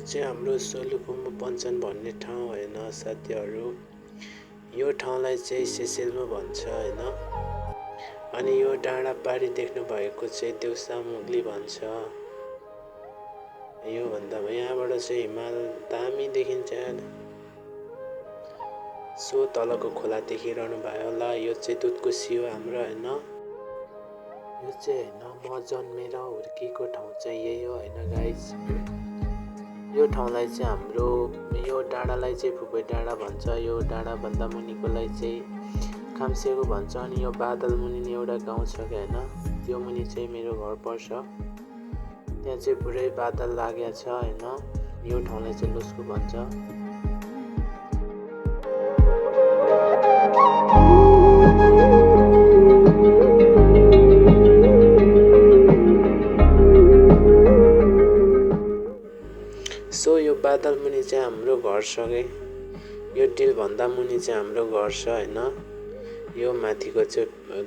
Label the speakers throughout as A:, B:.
A: चाहिँ हाम्रो सोलुखुम्बु पञ्चान भन्ने ठाउँ होइन साथीहरू। यो ठाउँलाई चाहिँ सेसेल्मो भन्छ होइन। अनि यो डाँडा पारी देख्नु भएको चाहिँ देउसा मुग्ली भन्छ। यो भन्दा यहाँबाट चाहिँ हिमाल दामी देखिन्छ। सो तलको खोला देखिरहनु भयो होला। यो चाहिँ दुधकोशी हो हाम्रो होइन। यो चाहिँ होइन म जन्मेर हुर्केको ठाउँ चाहिँ यही हो होइन गाइज। यो ठाउँलाई चाहिँ हाम्रो यो डाँडालाई चाहिँ फुपे डाँडा भन्छ। यो डाँडाभन्दा मुनिकोलाई चाहिँ खाम्सेको भन्छ। अनि यो बादल मुनि एउटा गाउँ छ क्या होइन, त्यो मुनि चाहिँ मेरो घर पर्छ। त्यहाँ चाहिँ पुरै बादल लागेको छ होइन। यो ठाउँलाई चाहिँ लुस्कु भन्छ। सो यो बादल मुनि चाहिँ हाम्रो घर छ कि। यो टिलभन्दा मुनि चाहिँ हाम्रो घर छ होइन। यो माथिको चाहिँ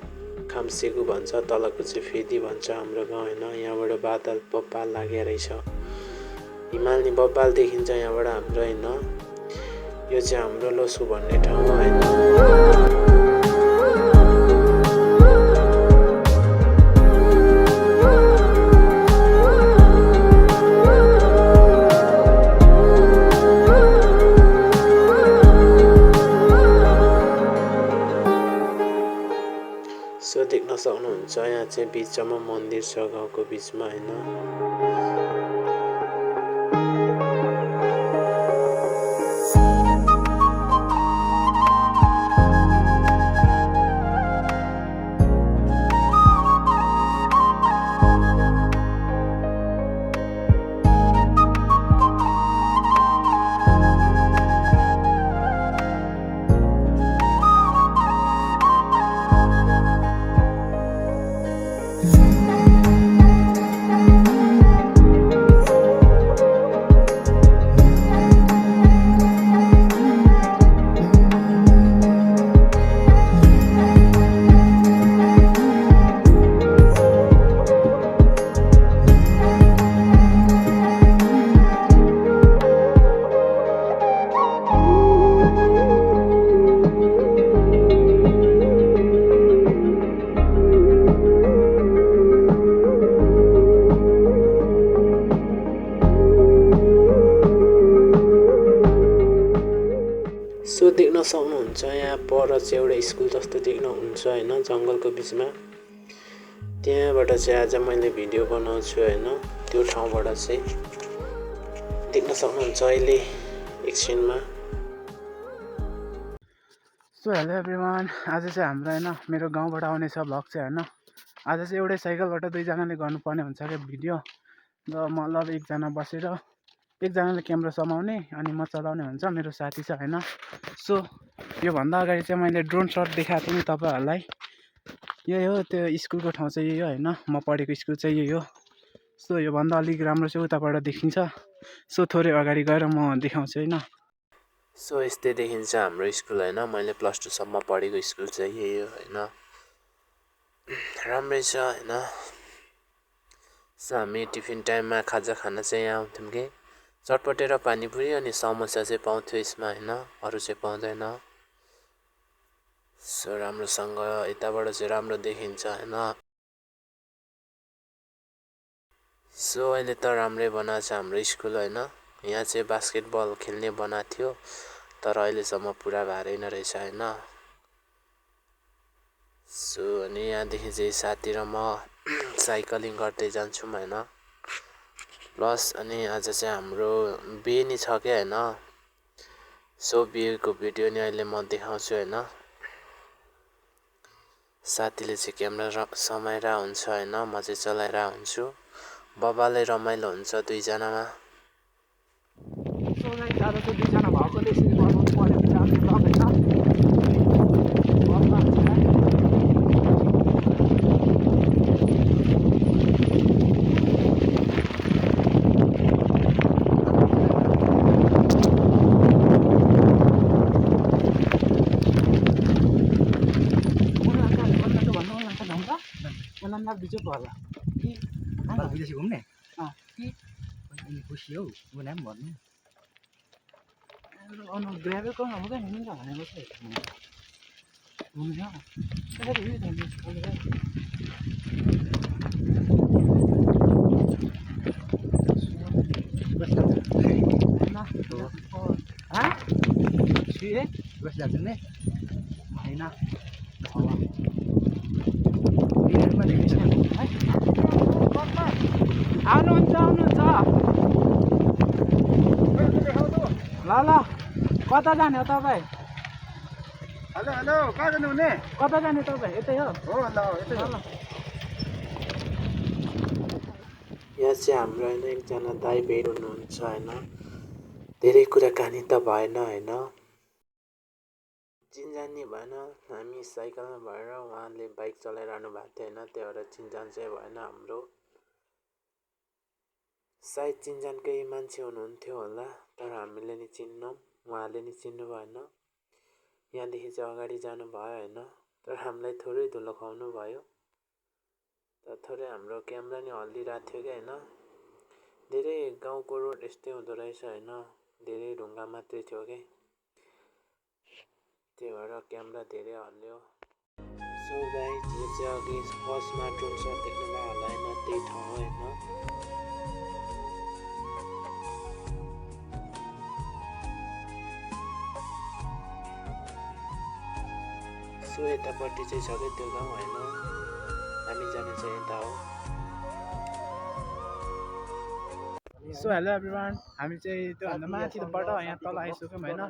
A: खाम्सेकु भन्छ, तलको चाहिँ फेदी भन्छ हाम्रो गाउँ होइन। यहाँबाट बादल बब्बाल लागेको रहेछ, हिमाल नि बब्बाल देखिन्छ यहाँबाट हाम्रो होइन। यो चाहिँ हाम्रो लोसु भन्ने ठाउँ हो होइन। सो देख्न सक्नुहुन्छ यहाँ चाहिँ बिचमा मन्दिर छ गाउँको बिचमा होइन। सो देख्न सक्नुहुन्छ यहाँ पर चाहिँ एउटा स्कुल जस्तो देख्नुहुन्छ होइन, जङ्गलको बिचमा। त्यहाँबाट चाहिँ आज मैले भिडियो बनाउँछु होइन। त्यो ठाउँबाट चाहिँ देख्न सक्नुहुन्छ अहिले एकछिनमा।
B: सो हेलो एभ्रिवान, आज चाहिँ हाम्रो होइन मेरो गाउँबाट आउने छ भ्लग चाहिँ होइन। आज चाहिँ एउटै साइकलबाट दुईजनाले गर्नुपर्ने हुन्छ क्या भिडियो। र मतलब एकजना बसेर एकजनाले क्यामेरा समाउने अनि म चलाउने हुन्छ, मेरो साथी छ होइन। सो योभन्दा अगाडि चाहिँ मैले ड्रोन सट देखाएको थिएँ नि तपाईँहरूलाई। यही हो त्यो स्कुलको ठाउँ चाहिँ यही हो होइन, म पढेको स्कुल चाहिँ यही हो। सो योभन्दा अलिक राम्रो चाहिँ उताबाट देखिन्छ। सो थोरै अगाडि गएर म देखाउँछु होइन।
A: सो यस्तै देखिन्छ हाम्रो स्कुल होइन। मैले +2 सम्म पढेको स्कुल चाहिँ यही हो होइन। राम्रै छ होइन। सो हामी टिफिन टाइममा खाजा खाना चाहिँ यहाँ आउँथ्यौँ कि। चटपटे र पानीपुरी अनि समोसा चाहिँ पाउँथ्यो यसमा होइन, अरू चाहिँ पाउँदैन। सो राम्रोसँग यताबाट चाहिँ राम्रो देखिन्छ होइन। सो अहिले त राम्रै बनाएको छ हाम्रो स्कुल होइन। यहाँ चाहिँ बास्केटबल खेल्ने बनाएको थियो, तर अहिलेसम्म पुरा भएन रहेछ होइन। सो अनि यहाँदेखि चाहिँ साथी र म साइकलिङ गर्दै जान्छौँ होइन। प्लस अनि आज चाहिँ हाम्रो बिहे नि छ क्या होइन। सो बिहेको भिडियो नि अहिले म देखाउँछु होइन। साथीले चाहिँ क्यामेरा समाएर हुन्छ होइन, म चाहिँ चलाएर हुन्छु। बबाले रमाइलो हुन्छ दुईजनामा।
B: सो गाइस आज चाहिँ दुईजना भएको त्यसरी बनाउनु पऱ्यो भने चाहिँ आज होइन।
C: Kalau bisa sih gimana? खुसी हौ उनीलाई पनि भन्नु
B: ग्राभेलको नहुँदैन नि त भनेको चाहिँ हुन्छ त्यसरी
C: बस लाग्छ नि
B: होइन आउनुहुन्छ आउनुहुन्छ ल ल कता जाने हो तपाईँ
C: हेलो हेलो कहाँ जानुहुने
B: कता जाने तपाईँ यतै हो
C: हो ल यतै
B: ल ल
A: यहाँ चाहिँ हाम्रो होइन एकजना दाइ भेट हुनुहुन्छ होइन धेरै कुराकानी त भएन होइन चिनजानी भएन हामी साइकलमा भएर उहाँले बाइक चलाइरहनु भएको थियो होइन त्यही भएर चिनजान चाहिँ भएन हाम्रो सायद चिनजानकै मान्छे हुनुहुन्थ्यो होला तर हामीले नि चिन्नौँ उहाँले नि चिन्नु भएन यहाँदेखि चाहिँ अगाडि जानु भयो होइन तर हामीलाई थोरै धुलो खुवाउनु भयो तर थोरै हाम्रो क्यामेरा नि हल्लिरहेको थियो कि होइन धेरै गाउँको रोड यस्तै हुँदो रहेछ होइन धेरै ढुङ्गा मात्रै थियो कि त्यही भएर क्यामेरा धेरै हल्लियो सो गाइस यो चाहिँ अघि फर्स्टमा ड्रोन सट देख्नुभयो होला होइन त्यही ठाउँ हो होइन सो यतापट्टि चाहिँ छ कि त्यो गाउँ होइन हामी जाने चाहिँ यता हो
B: सो हेलो एभ्रिवान हामी चाहिँ त्योभन्दा माथिबाट यहाँ तल आइसक्यौँ होइन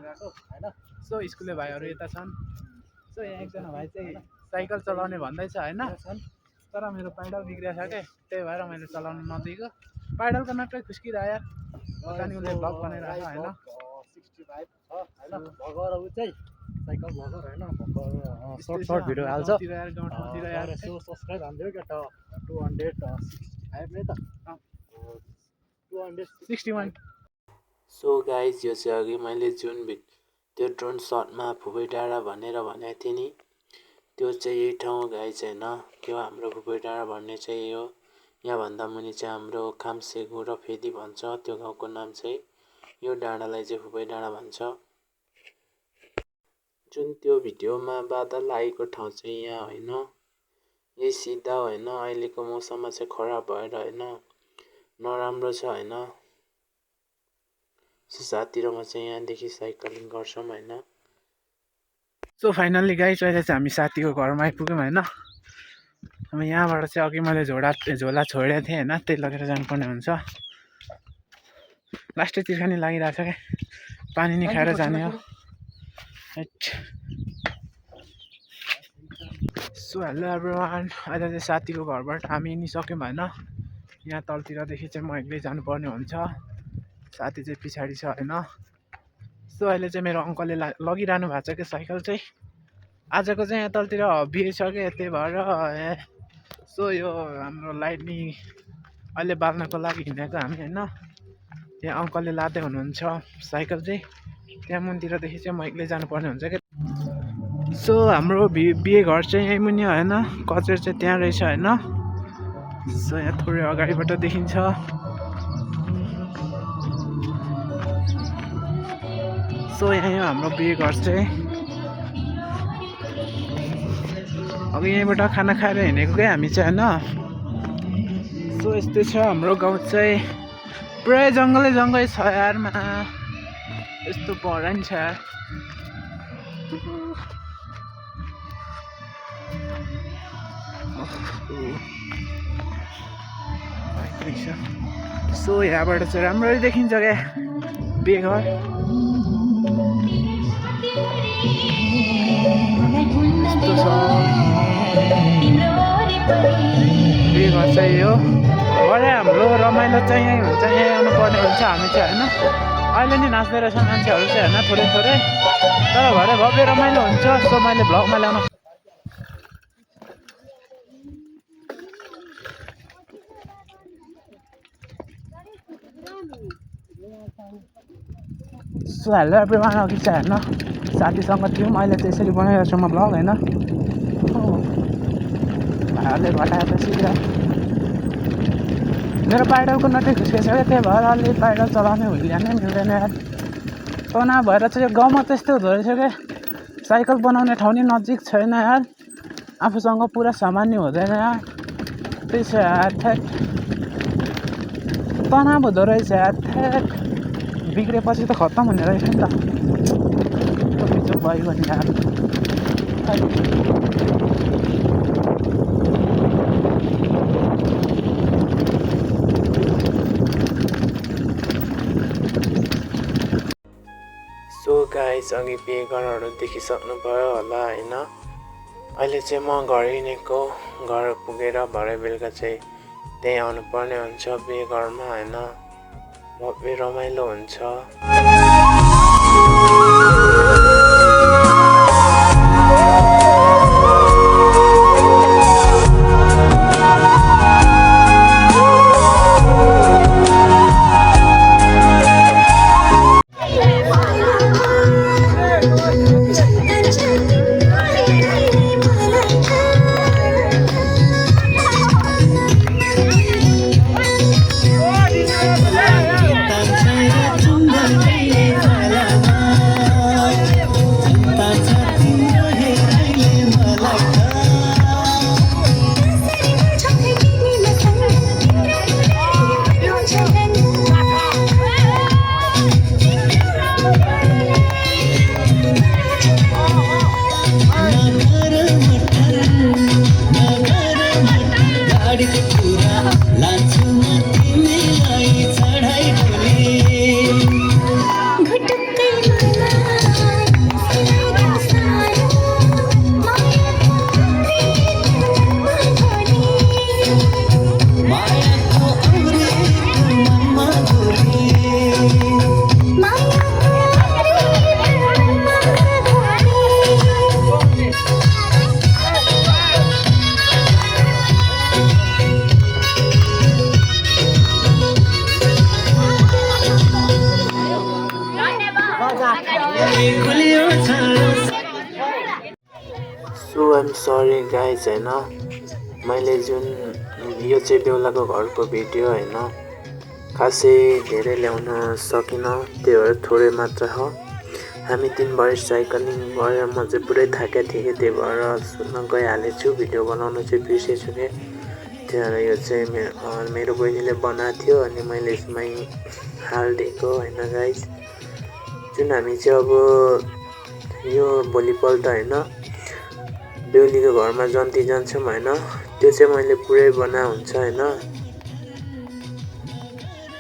B: सो स्कुले भाइहरू यता छन् सो यहाँ एकजना भाइ चाहिँ साइकल चलाउने भन्दैछ होइन तर मेरो पाइडल बिग्रिएको छ क्या त्यही भएर मैले चलाउनु नदिएको पाइडलको नक्कै खुस्किरह्यो यार अनि उसले ब्लग बनाइरहेको होइन
C: 65 छ हैन भगर उ चाहिँ साइकल भगर हैन भगर सर्ट सर्ट भिडियो हाल्छ
B: गाउँतिर यार
C: यसो सब्स्क्राइब हान्दियो के त 265 नै त
B: 261
A: सो गाइस यो चाहिँ अघि मैले जुन त्यो ड्रोन सटमा फुपै डाँडा भनेर भनेको थिएँ नि त्यो चाहिँ यही ठाउँ गाइस होइन त्यो हाम्रो फुपै डाँडा भन्ने चाहिँ यही हो यहाँभन्दा मुनि चाहिँ हाम्रो खामसेगु र फेदी भन्छ त्यो गाउँको नाम चाहिँ यो डाँडालाई चाहिँ फुपै डाँडा भन्छ जुन त्यो भिडियोमा बादल आएको ठाउँ चाहिँ यहाँ होइन यही सिधा होइन अहिलेको मौसममा चाहिँ खराब भएर होइन नराम्रो छ होइन सो साथी र म चाहिँ यहाँदेखि साइक्लिङ गर्छौँ होइन
B: सो फाइनल्ली गाइस अहिले चाहिँ हामी साथीको घरमा आइपुग्यौँ होइन अब यहाँबाट चाहिँ अघि मैले झोला छोडेको थिएँ होइन त्यही लगेर जानुपर्ने हुन्छ लास्टै तिर्खानी लागिरहेको छ क्या पानी नि खाएर जाने हो सो हेलो एभ्रिवान अहिले चाहिँ साथीको घरबाट हामी हिँडिसक्यौँ होइन यहाँ तलतिरदेखि चाहिँ म एक्लै जानुपर्ने हुन्छ साथी चाहिँ पछाडि छ होइन सो अहिले चाहिँ मेरो अङ्कलले लगिरहनु भएको छ कि साइकल चाहिँ आजको चाहिँ यहाँ तलतिर हबी छ क्या त्यही भएर सो यो हाम्रो लाइट नि अहिले बाल्नको लागि हिँडेको हामी होइन त्यहाँ अङ्कलले लाँदै हुनुहुन्छ साइकल चाहिँ त्यहाँ मुनितिरदेखि चाहिँ म एक्लै जानुपर्ने हुन्छ क्या सो हाम्रो बिहे घर चाहिँ यहीँ मुनि होइन कचेर चाहिँ त्यहाँ रहेछ होइन सो यहाँ थोरै अगाडिबाट देखिन्छ सो यहाँ हाम्रो बिहे घर चाहिँ अब यहीँबाट खाना खाएर हिँडेको क्या हामी चाहिँ होइन सो यस्तै छ हाम्रो गाउँ चाहिँ पुरै जङ्गलै छ यारमा यस्तो भरा नि छ यार सो यहाँबाट चाहिँ राम्ररी देखिन्छ क्या बिहे घर यस्तो छ बिहे घर चाहिँ यो भरे हाम्रो रमाइलो चाहिँ यहीँ हुन्छ यहीँ आउनु पर्ने हुन्छ हामी चाहिँ होइन अहिले नि नाच्दै रहेछ मान्छेहरू चाहिँ होइन थोरै थोरै तर भरे भव्य रमाइलो हुन्छ सो मैले भ्लगमा ल्याउन सो हेलो एभ्रिवान अघि चाहिँ होइन साथीसँग थियौँ अहिले चाहिँ यसरी बनाइरहेको छु म भ्लग होइन भाइहरूले घटाएर त सिधा मेरो पाइडलको नटै खुस्किसक्यो, त्यही भएर अलि पाइडल चलाउने हुइल्या नै मिल्दैन यार। तनाव भएर चाहिँ यो गाउँमा त्यस्तै हुँदो रहेछ क्या, साइकल बनाउने ठाउँ नि नजिक छैन यार, आफूसँग पुरा सामान नि हुँदैन यार, त्यही छ यार। थ्याट तनाव हुँदो रहेछ यार, थ्याट बिग्रेपछि त खत्तम हुने रहेछ नि त, बिजोग भयो भने यार।
A: सो गाइस, अघि बेघरहरू देखिसक्नुभयो होला होइन। अहिले चाहिँ म घर हिँडेको, घर पुगेर भरे बेलुका चाहिँ त्यहीँ आउनुपर्ने हुन्छ बेघरमा होइन, भव्य रमाइलो हुन्छ। सो आइम सरी गाइज होइन, मैले जुन यो चाहिँ बेहुलाको घरको भिडियो होइन, खासै धेरै ल्याउन सकिनँ, त्यही भएर थोरै मात्र हो। हामी दिनभरि साइक्लिङ गरेर म चाहिँ पुरै थाकेको थिएँ कि, त्यही भएर सुत्न गइहालेछु, भिडियो बनाउनु चाहिँ बिर्सेछु कि। त्यही भएर यो चाहिँ मेरो बहिनीले बनाएको थियो अनि मैले यसमै हालिदिएको होइन गाइज। जुन हामी चाहिँ अब यो भोलिपल्ट होइन बेहुलीको घरमा जन्ती जान्छौँ होइन, त्यो चाहिँ मैले पुरै बना हुन्छ होइन,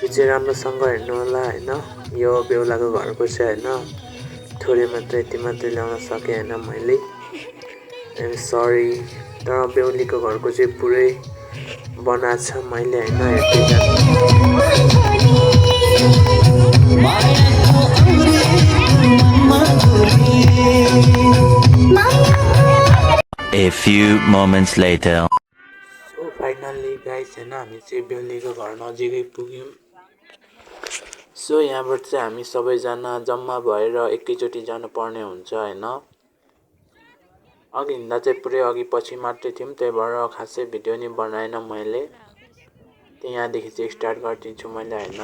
A: त्यो चाहिँ राम्रोसँग हेर्नु होला होइन। यो बेहुलाको घरको चाहिँ होइन, थोरै मात्रै यति मात्रै ल्याउन सकेँ होइन मैले, आइएम सरी। तर बेहुलीको घरको चाहिँ पुरै बनाएको छ मैले होइन, हेर्दै जानु।
D: A few moments later.
A: So finally guys होइन, हामी चाहिँ बेहुलीको घर नजिकै पुग्यौँ। सो यहाँबाट चाहिँ हामी सबैजना जम्मा भएर एकैचोटि जानुपर्ने हुन्छ होइन। अघि हिँड्दा चाहिँ पुरै अघि पछि मात्रै थियौँ, त्यही भएर खासै भिडियो नि बनाएन मैले। त्यही यहाँदेखि चाहिँ स्टार्ट गरिदिन्छु मैले होइन।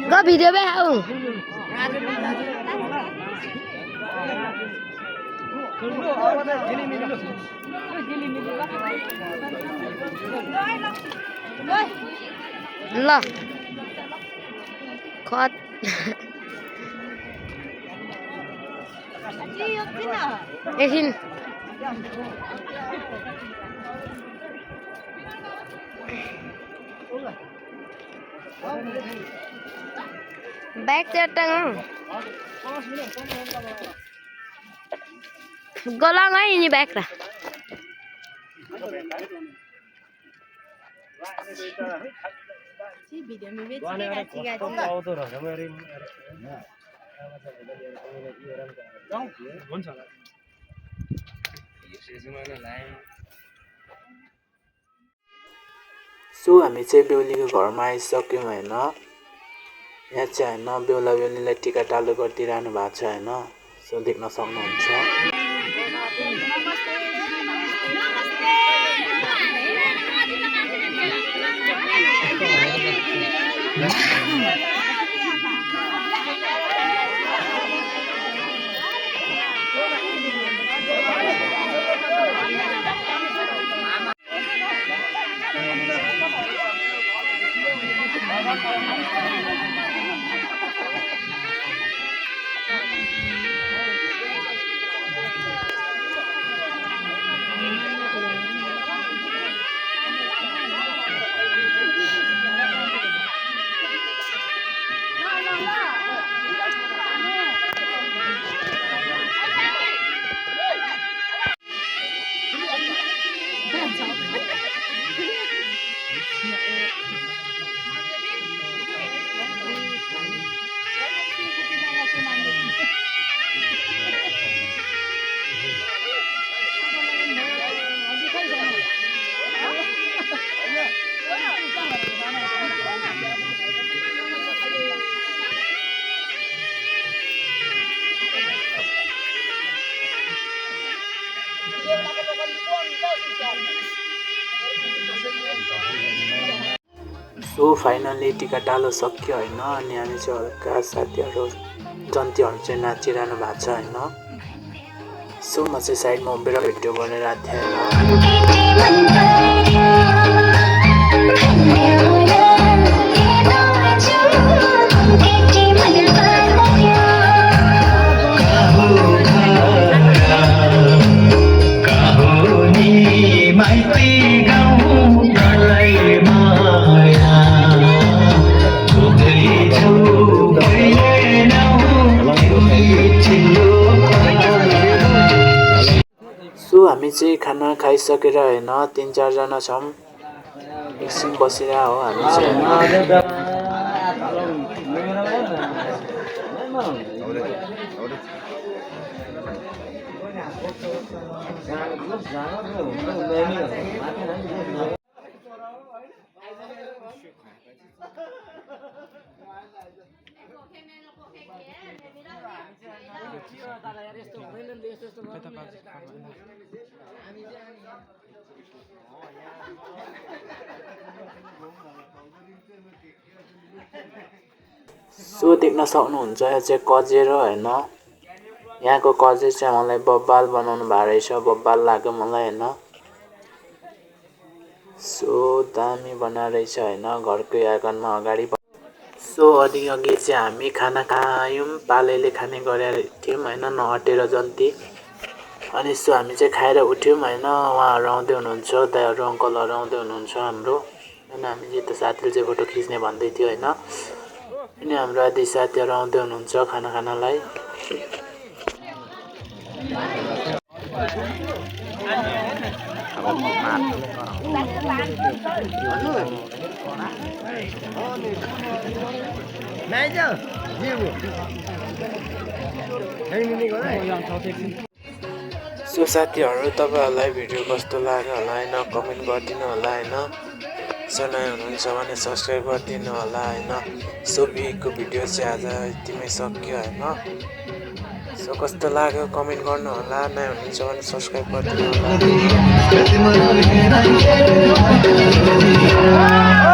E: Có video bé không? Lo. Khót. एकछिन ब्याग च्याट्टाङ गोलाङ है यिनी ब्याग र
A: सो हामी चाहिँ बेहुलीको घरमा आइसक्यौँ होइन। यहाँ चाहिँ होइन बेहुला बेहुलीलाई टिका टालो गरिदिइरहनु भएको छ होइन। सो देख्न सक्नुहुन्छ। सो फाइनली टिका टालो सक्यो होइन। अनि हामी चाहिँ हल्का साथीहरू जन्तीहरू चाहिँ नाचिरहनु भएको छ होइन। सो म चाहिँ साइडमा उभिएर भिडियो बनाइरहेको थिएँ सो हामी चाहिँ खाना खाइसकेर होइन 3-4 जना छौँ। एकछिन बसेर हो हामी चाहिँ सो देख्न सक्नुहुन्छ यो चाहिँ कजेरो होइन। यहाँको कजे चाहिँ मलाई बब्बाल बनाउनु भएको रहेछ। बब्बाल लाग्यो मलाई होइन। सो दामी बनाएर रहेछ होइन। घरकै आँगनमा अगाडि। सो अघि चाहिँ हामी खाना खायौँ। पालैले खाने गरेर थियौँ होइन नहटेर जन्ती। अनि सो हामी चाहिँ खाएर उठ्यौँ होइन। उहाँहरू आउँदै हुनुहुन्छ। दाइहरू अङ्कलहरू आउँदै हुनुहुन्छ हाम्रो। अनि हामी चाहिँ त साथीले चाहिँ फोटो खिच्ने भन्दै थियो होइन। अनि हाम्रो आदि साथीहरू आउँदै हुनुहुन्छ खाना खानलाई। सो साथीहरू तपाईँहरूलाई भिडियो कस्तो लाग्यो होला होइन कमेन्ट गरिदिनु होला होइन। सो नयाँ हुनुहुन्छ भने सब्सक्राइब गरिदिनु होला होइन। सो बिगको भिडियो चाहिँ आज यतिमै सक्यो होइन। सो कस्तो लाग्यो कमेन्ट गर्नु होला। नयाँ हुनुहुन्छ भने सब्सक्राइब गरिदिनु होला।